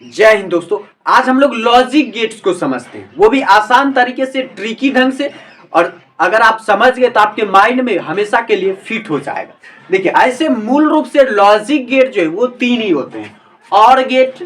जय हिंद दोस्तों। आज हम लोग लॉजिक गेट्स को समझते हैं, वो भी आसान तरीके से, ट्रिकी ढंग से। और अगर आप समझ गए तो आपके माइंड में हमेशा के लिए फिट हो जाएगा। देखिए, ऐसे मूल रूप से लॉजिक गेट जो है वो तीन ही होते हैं: और गेट,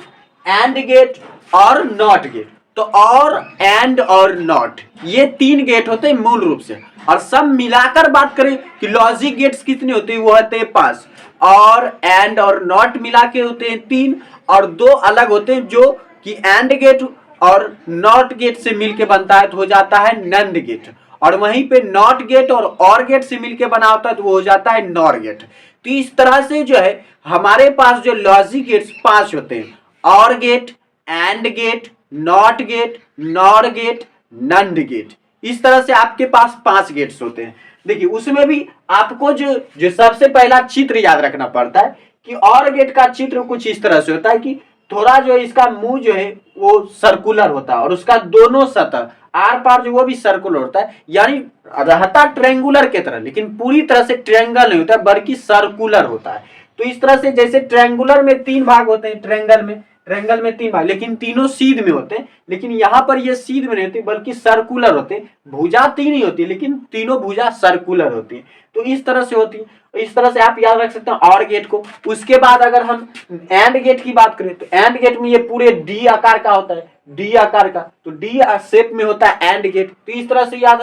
एंड गेट और नॉट गेट। तो और, एंड और नॉट, ये तीन गेट होते हैं मूल रूप से। और सब मिलाकर बात करें कि लॉजिक गेट्स कितने होते हैं, वो होते हैं 5। और, एंड और नॉट मिला के होते हैं 3, और 2 अलग होते हैं जो कि एंड गेट और नॉट गेट से मिलके बनता है तो हो जाता है नंद गेट। और वहीं पे नॉट गेट और गेट से मिलके बना होता है तो वो हो जाता है नॉर गेट। तो इस तरह से जो है हमारे पास जो लॉजिक गेट्स 5 होते हैं: or gate, and gate, not gate, nor gate, nand gate. इस तरह से आपके पास 5 गेट्स होते हैं। देखिए, उसमें भी आपको जो सबसे पहला चित्र याद रखना पड़ता है कि और गेट का चित्र कुछ इस तरह से होता है कि थोड़ा जो है इसका मुंह जो है वो सर्कुलर होता है और उसका दोनों सतह आर पार जो वो भी सर्कुलर होता है, यानी रहता ट्रायंगुलर की तरह, लेकिन पूरी तरह से ट्रायंगल नहीं होता है बल्कि सर्कुलर होता है। तो इस तरह से जैसे ट्रायंगुलर में 3 भाग होते हैं, ट्रायंगल में 3 भाग, लेकिन तीनों सीध में होते हैं। लेकिन यहाँ पर ये सीध में नहीं होती बल्कि सर्कुलर होते हैं। भुजा 3 ही होती है लेकिन तीनों भुजा सर्कुलर होती है। तो इस तरह से होती है। इस तरह से आप याद रख सकते हैं और गेट को। उसके बाद अगर हम एंड गेट की बात करें तो एंड गेट में ये पूरे डी आकार का होता है, डी आकार का, तो डी शेप में होता है एंड गेट। तो इस तरह से याद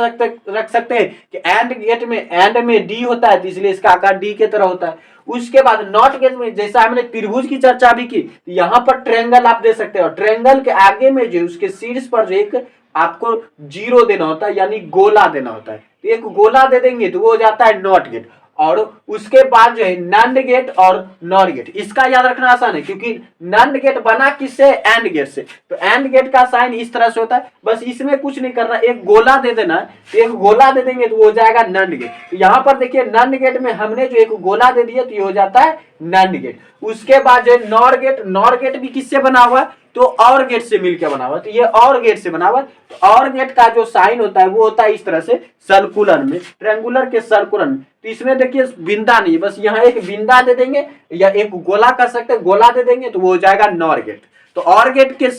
रख सकते हैं कि एंड गेट में एंड में डी होता है तो इसलिए इसका आकार डी के तरह होता है। उसके बाद नॉट गेट में जैसा हमने त्रिभुज की चर्चा भी की, यहाँ पर ट्रायंगल आप दे सकते हो। ट्रायंगल के आगे में जो उसके शीर्ष पर जो एक आपको जीरो देना होता है, यानी गोला देना होता है। तो एक गोला दे देंगे तो वो हो जाता है नॉट गेट। और उसके बाद जो है नंद गेट और नॉर गेट। इसका याद रखना आसान है क्योंकि नंद गेट बना किससे? एंड गेट से। तो एंड गेट का साइन इस तरह से होता है, बस इसमें कुछ नहीं करना, एक गोला दे देना है। तो एक गोला दे देंगे तो वो हो जाएगा नंद गेट। तो यहाँ पर देखिए नंद गेट में हमने जो एक गोला दे दिया तो ये हो जाता है नंद गेट। उसके बाद जो है नॉर गेट, नॉर गेट भी किससे बना हुआ है? तो और गेट से मिलकर बना हुआ है। तो ये और गेट से बना हुआ है। तो और गेट का जो साइन होता है वो होता है इस तरह से सर्कुलर में, ट्रायंगुलर के सर्कुलर में। तो इसमें देखिए बिंदा नहीं, बस यहाँ एक बिंदा दे देंगे या एक गोला कर सकते हैं, गोला दे देंगे तो वो हो जाएगा नॉर गेट। तो और गेट के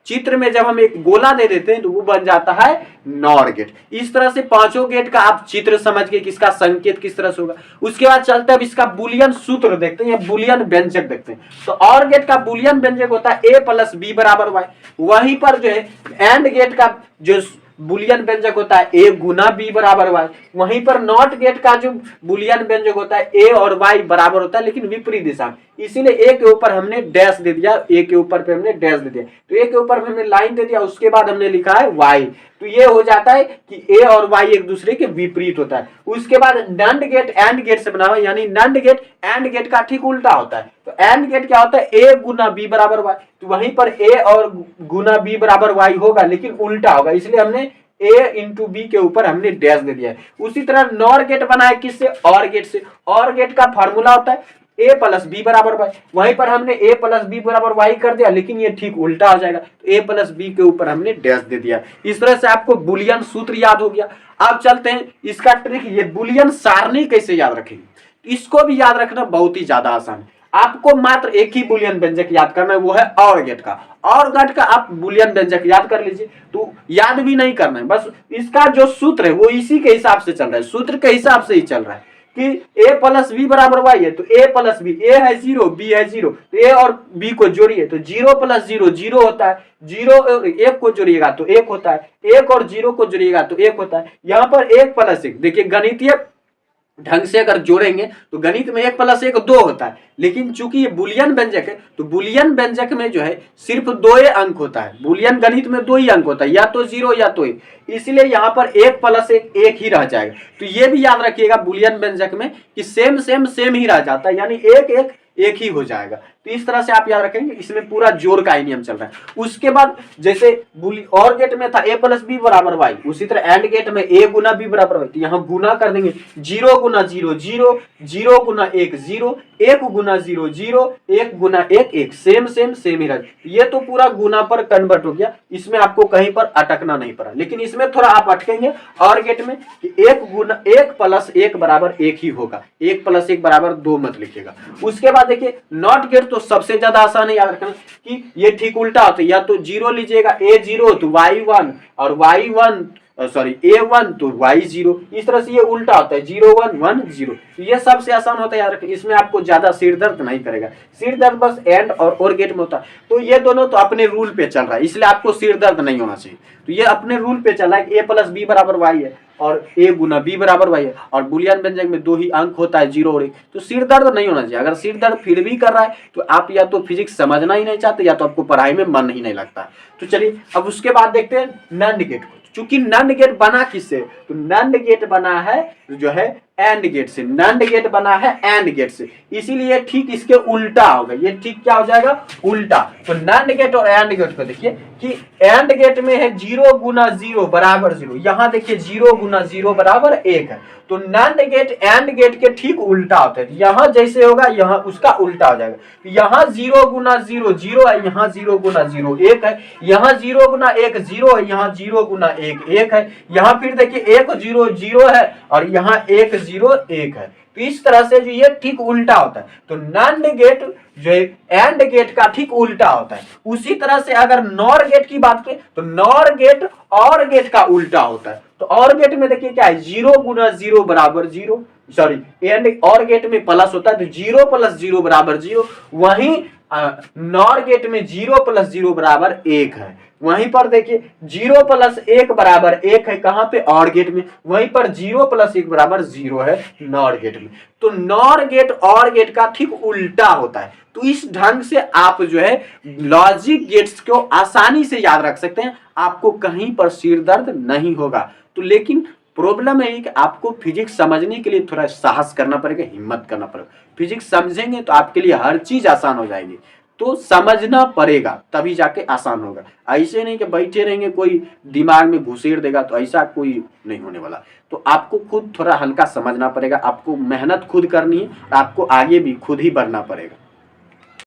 चित्र में जब हम एक गोला दे देते हैं तो वो बन जाता है नॉर गेट। इस तरह से 5 गेट का आप चित्र समझ के किसका संकेत किस तरह से होगा। उसके बाद चलते हैं अब इसका बुलियन सूत्र देखते हैं या बुलियन व्यंजक देखते हैं। तो और गेट का बुलियन व्यंजक होता है a + b = y। वहीं पर जो है एंड गेट का जो बुलियन व्यंजक होता है a × b = y। वहीं पर नॉट गेट का जो बुलियन व्यंजक होता है a और y बराबर होता है लेकिन विपरीत दिशा में, इसीलिए a के ऊपर हमने डैश दे दिया, a के ऊपर पे हमने डैश दे दिया। तो a के ऊपर हमने लाइन दे दिया, उसके बाद हमने लिखा है y। तो ये हो जाता है कि a और y एक दूसरे के विपरीत होता है। उसके बाद नंद गेट एंड गेट से बना हुआ, यानी नंद गेट एंड गेट का ठीक उल्टा होता है। तो एंड गेट क्या होता है? a × b = y। तो वहीं पर a और × b = y होगा लेकिन उल्टा होगा, इसलिए हमने a × b के ऊपर हमने डैश दे दिया है। उसी तरह नॉर गेट बना है किससे? और गेट से। और गेट का फार्मूला होता है a + b = y। वहीं पर हमने a + b = y कर दिया लेकिन ये ठीक उल्टा हो जाएगा, तो a + b के ऊपर हमने डैश दे दिया। इस तरह से आपको बुलियन सूत्र याद हो गया। अब चलते हैं इसका ट्रिक, ये बुलियन सारणी कैसे याद रखेंगे। इसको भी याद रखना बहुत ही ज्यादा आसान है। आपको मात्र एक ही बुलियन व्यंजक याद करना है, वो है और गेट का। और गेट का आप बुलियन व्यंजक याद कर लीजिए, तो याद भी नहीं करना है, बस इसका जो सूत्र है वो इसी के हिसाब से चल रहा है, सूत्र के हिसाब से ही चल रहा है कि a + b = y है। तो a + b, a है 0, b है 0, तो a और b को जोड़िए तो 0 + 0 0 होता है, 0 और 1 को जोड़िएगा तो 1 होता है, 1 और 0 को जोड़िएगा तो 1 होता है। यहाँ पर 1 + 1, देखिए गणितीय ढंग से अगर जोड़ेंगे तो गणित में 1 + 1 2 होता है, लेकिन चूंकि ये बुलियन व्यंजक है तो बुलियन व्यंजक में जो है सिर्फ 2 अंक होता है। बुलियन गणित में 2 ही अंक होता है, या तो 0 या तो 1, इसलिए यहाँ पर 1 + 1 1 ही रह जाएगा। तो ये भी याद रखिएगा बुलियन व्यंजक में कि सेम ही रह जाता है, यानी 1 1 ही हो जाएगा। तो इस तरह से आप याद रखेंगे, इसमें पूरा जोड़ का ही नियम चल रहा है। उसके बाद जैसे और गेट में था a + b = y, उसी तरह एंड गेट में a × b = y। तो यहाँ गुना कर देंगे, 0 × 0 0, 0 × 1 0, 1 × 0 0, 1 × 1 1, सेम ही रहा। ये तो पूरा गुना पर कन्वर्ट हो गया, इसमें आपको कहीं पर अटकना नहीं पड़ा। लेकिन इसमें थोड़ा आप अटकेंगे और गेट में कि 1 + 1 = 1 ही होगा, 1 + 1 = 2 मत लिखिएगा। उसके बाद देखिए नॉट गेट तो सबसे ज्यादा आसान है याद रखना कि ये ठीक उल्टा होता है, या तो 0 लीजिएगा A0 तो Y1 और Y1 सॉरी A1 तो Y0, इस तरह से ये उल्टा होता है 0 1 1 0। तो ये सबसे आसान होता है याद रखना, इसमें आपको ज्यादा सिर दर्द नहीं करेगा। सिर दर्द बस एंड और गेट में होता है। तो ये दोनों तो अपने रूल पे चल रहा है, इसलिए आपको सिर दर्द नहीं होना चाहिए। तो ये अपने रूल पे चल रहा है कि A प्लस B बराबर Y है और A गुना B बराबर Y है, और बुलियन व्यंजक में 2 ही अंक होता है 0 और 1। तो सिर दर्द नहीं होना चाहिए। अगर सिर दर्द फिर भी कर रहा है तो आप या तो फिजिक्स समझना ही नहीं चाहते या तो आपको पढ़ाई में मन ही नहीं लगता। तो चलिए अब उसके बाद देखते हैं नैंड गेट को। चूंकि नैंड गेट बना किससे, तो नैंड गेट बना है जो है एंड गेट से, नैंड गेट बना है एंड गेट से, इसीलिए ठीक इसके उल्टा होगा। ये ठीक क्या हो जाएगा, उल्टा। तो नैंड गेट और एंड गेट को देखिए कि एंड गेट में है 0 गुना 0 बराबर 0, यहाँ देखिए 0 गुना 0 बराबर 1 है। तो नैंड गेट एंड गेट के ठीक उल्टा होता है। यहाँ जैसे होगा यहाँ उसका उल्टा हो जाएगा। तो यहाँ 0 गुना 0 0 है, यहाँ 0 गुना 0 1 है, यहाँ 0 गुना 1 0 है, यहाँ 0 गुना 1 1 है, यहाँ फिर देखिए 1 0 0 है और यहाँ 1 0 1 है। तो इस तरह से जो ये ठीक उल्टा होता है। तो नैंड गेट जो एंड गेट का ठीक उल्टा होता है। उसी तरह से अगर नॉर गेट की बात करें तो नॉर गेट और गेट का उल्टा होता है। तो और गेट में देखिए क्या है, 0 गुना 0 बराबर 0, सॉरी एंड और गेट में प्लस होता है तो 0 प्लस 0 बराबर 0। वहीं नॉर गेट में 0 प्लस 0 बराबर 1 है। वहीं पर देखिए 0 प्लस 1 बराबर 1 है कहां पे, और गेट में। वहीं पर 0 प्लस 1 बराबर 0 है नॉर गेट में। तो नॉर गेट और गेट का ठीक उल्टा होता है। तो इस ढंग से आप जो है लॉजिक गेट्स को आसानी से याद रख सकते हैं, आपको कहीं पर सिर दर्द नहीं होगा। तो लेकिन प्रॉब्लम है कि आपको फिजिक्स समझने के लिए थोड़ा साहस करना पड़ेगा, हिम्मत करना पड़ेगा। फिजिक्स समझेंगे तो आपके लिए हर चीज आसान हो जाएगी। तो समझना पड़ेगा तभी जाके आसान होगा। ऐसे नहीं कि बैठे रहेंगे कोई दिमाग में घुसेड़ देगा, तो ऐसा कोई नहीं होने वाला। तो आपको खुद थोड़ा हल्का समझना पड़ेगा, आपको मेहनत खुद करनी है, आपको आगे भी खुद ही बढ़ना पड़ेगा।